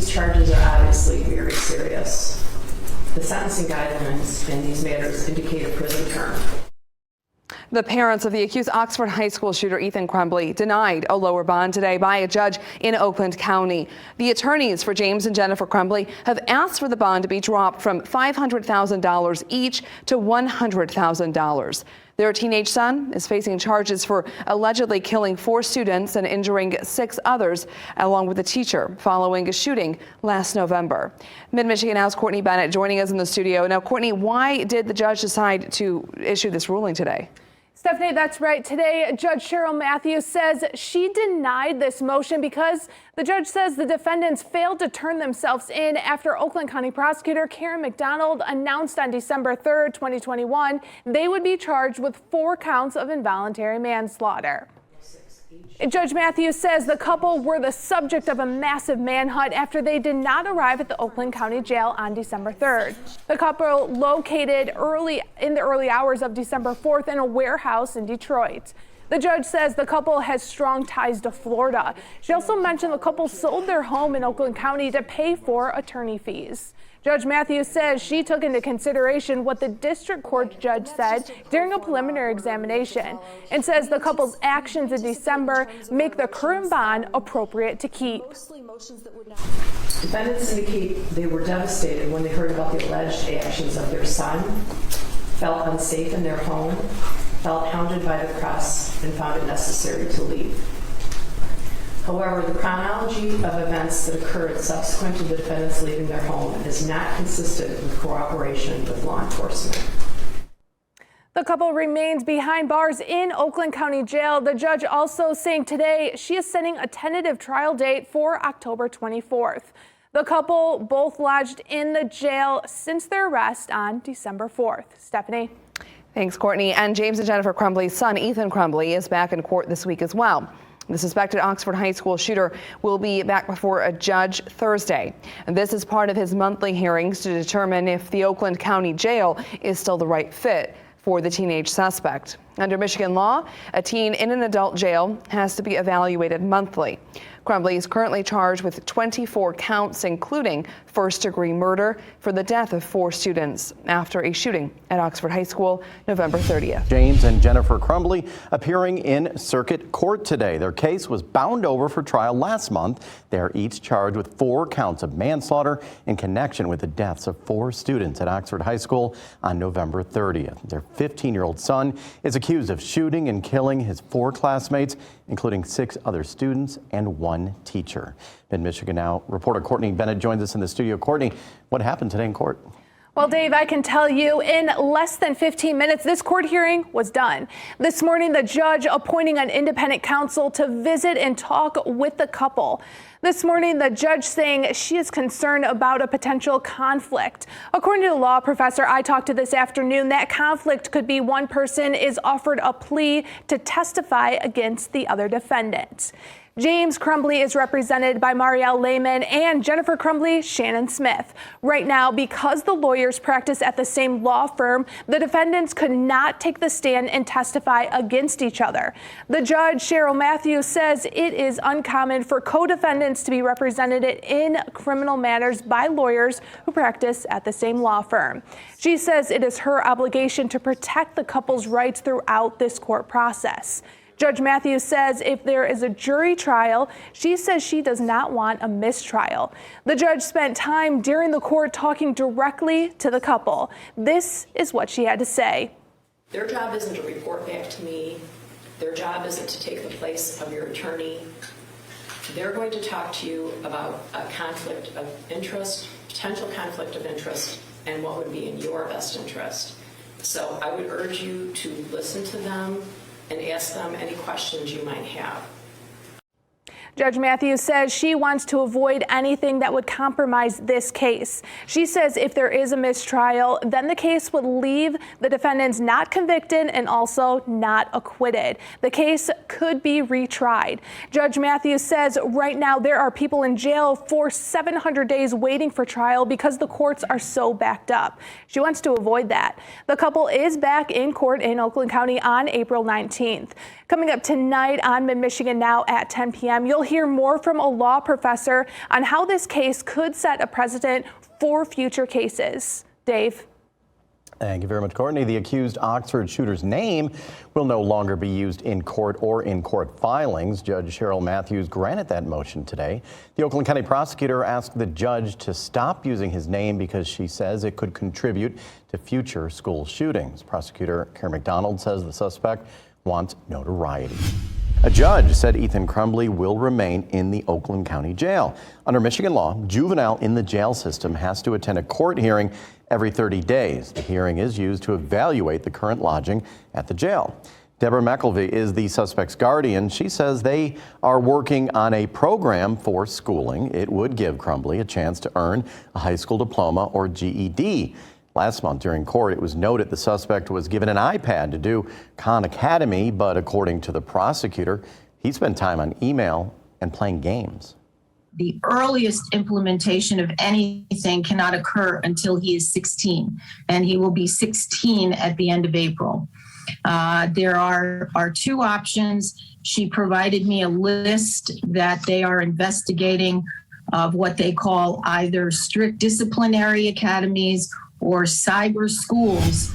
These charges are obviously very serious. The sentencing guidelines in these matters indicate a prison term. The parents of the accused Oxford High School shooter Ethan Crumbley denied a lower bond today by a judge in Oakland County. The attorneys for James and Jennifer Crumbley have asked for the bond to be dropped from $500,000 each to $100,000. Their teenage son is facing charges for allegedly killing 4 students and injuring 6 others, along with a teacher, following a shooting last November. Mid-Michigan Now's Courtney Bennett joining us in the studio. Now, Courtney, why did the judge decide to issue this ruling today? Stephanie, that's right. Today, Judge Cheryl Matthews says she denied this motion because the judge says the defendants failed to turn themselves in after Oakland County Prosecutor Karen McDonald announced on December 3rd, 2021, they would be charged with 4 counts of involuntary manslaughter. Judge Matthews says the couple were the subject of a massive manhunt after they did not arrive at the Oakland County Jail on December 3rd. The couple located in the early hours of December 4th in a warehouse in Detroit. The judge says the couple has strong ties to Florida. She also mentioned the couple sold their home in Oakland County to pay for attorney fees. Judge Matthews says she took into consideration what the district court judge said during a preliminary examination and says the couple's actions in December make the current bond appropriate to keep. Defendants indicate they were devastated when they heard about the alleged actions of their son, felt unsafe in their home, felt hounded by the press, and found it necessary to leave. However, the chronology of events that occurred subsequent to the defendants leaving their home is not consistent with cooperation with law enforcement. The couple remains behind bars in Oakland County Jail. The judge also saying today she is setting a tentative trial date for October 24th. The couple both lodged in the jail since their arrest on December 4th. Stephanie. Thanks, Courtney. And James and Jennifer Crumbley's son, Ethan Crumbley, is back in court this week as well. The suspected Oxford High School shooter will be back before a judge Thursday. And this is part of his monthly hearings to determine if the Oakland County Jail is still the right fit for the teenage suspect. Under Michigan law, a teen in an adult jail has to be evaluated monthly. Crumbley is currently charged with 24 counts, including first-degree murder for the death of 4 students after a shooting at Oxford High School November 30th. James and Jennifer Crumbley appearing in circuit court today. Their case was bound over for trial last month. They are each charged with 4 counts of manslaughter in connection with the deaths of 4 students at Oxford High School on November 30th. Their 15-year-old son is accused of shooting and killing his 4 classmates, including 6 other students and 1 teacher. Mid-Michigan Now reporter Courtney Bennett joins us in the studio. Courtney, what happened today in court? Well, Dave, I can tell you in less than 15 minutes, this court hearing was done. This morning, the judge appointing an independent counsel to visit and talk with the couple. This morning, the judge saying she is concerned about a potential conflict. According to the law professor I talked to this afternoon, that conflict could be one person is offered a plea to testify against the other defendant. James Crumbley is represented by Marielle Lehman and Jennifer Crumbley, Shannon Smith. Right now, because the lawyers practice at the same law firm, the defendants could not take the stand and testify against each other. The judge, Cheryl Matthews, says it is uncommon for co-defendants to be represented in criminal matters by lawyers who practice at the same law firm. She says it is her obligation to protect the couple's rights throughout this court process. Judge Matthews says if there is a jury trial, she says she does not want a mistrial. The judge spent time during the court talking directly to the couple. This is what she had to say. Their job isn't to report back to me. Their job isn't to take the place of your attorney. They're going to talk to you about a conflict of interest, potential conflict of interest, and what would be in your best interest. So I would urge you to listen to them and ask them any questions you might have. Judge Matthews says she wants to avoid anything that would compromise this case. She says if there is a mistrial, then the case would leave the defendants not convicted and also not acquitted. The case could be retried. Judge Matthews says right now there are people in jail for 700 days waiting for trial because the courts are so backed up. She wants to avoid that. The couple is back in court in Oakland County on April 19th. Coming up tonight on Mid-Michigan Now at 10 p.m., you'll We'll hear more from a law professor on how this case could set a precedent for future cases. Dave. Thank you very much, Courtney. The accused Oxford shooter's name will no longer be used in court or in court filings. Judge Cheryl Matthews granted that motion today. The Oakland County prosecutor asked the judge to stop using his name because she says it could contribute to future school shootings. Prosecutor Karen McDonald says the suspect wants notoriety. A judge said Ethan Crumbley will remain in the Oakland County Jail. Under Michigan law, juvenile in the jail system has to attend a court hearing every 30 days. The hearing is used to evaluate the current lodging at the jail. Deborah McElvey is the suspect's guardian. She says they are working on a program for schooling. It would give Crumbley a chance to earn a high school diploma or GED. Last month during court, it was noted the suspect was given an iPad to do Khan Academy, but according to the prosecutor, he spent time on email and playing games. The earliest implementation of anything cannot occur until he is 16, and he will be 16 at the end of April. There are two options. She provided me a list that they are investigating of what they call either strict disciplinary academies or cyber schools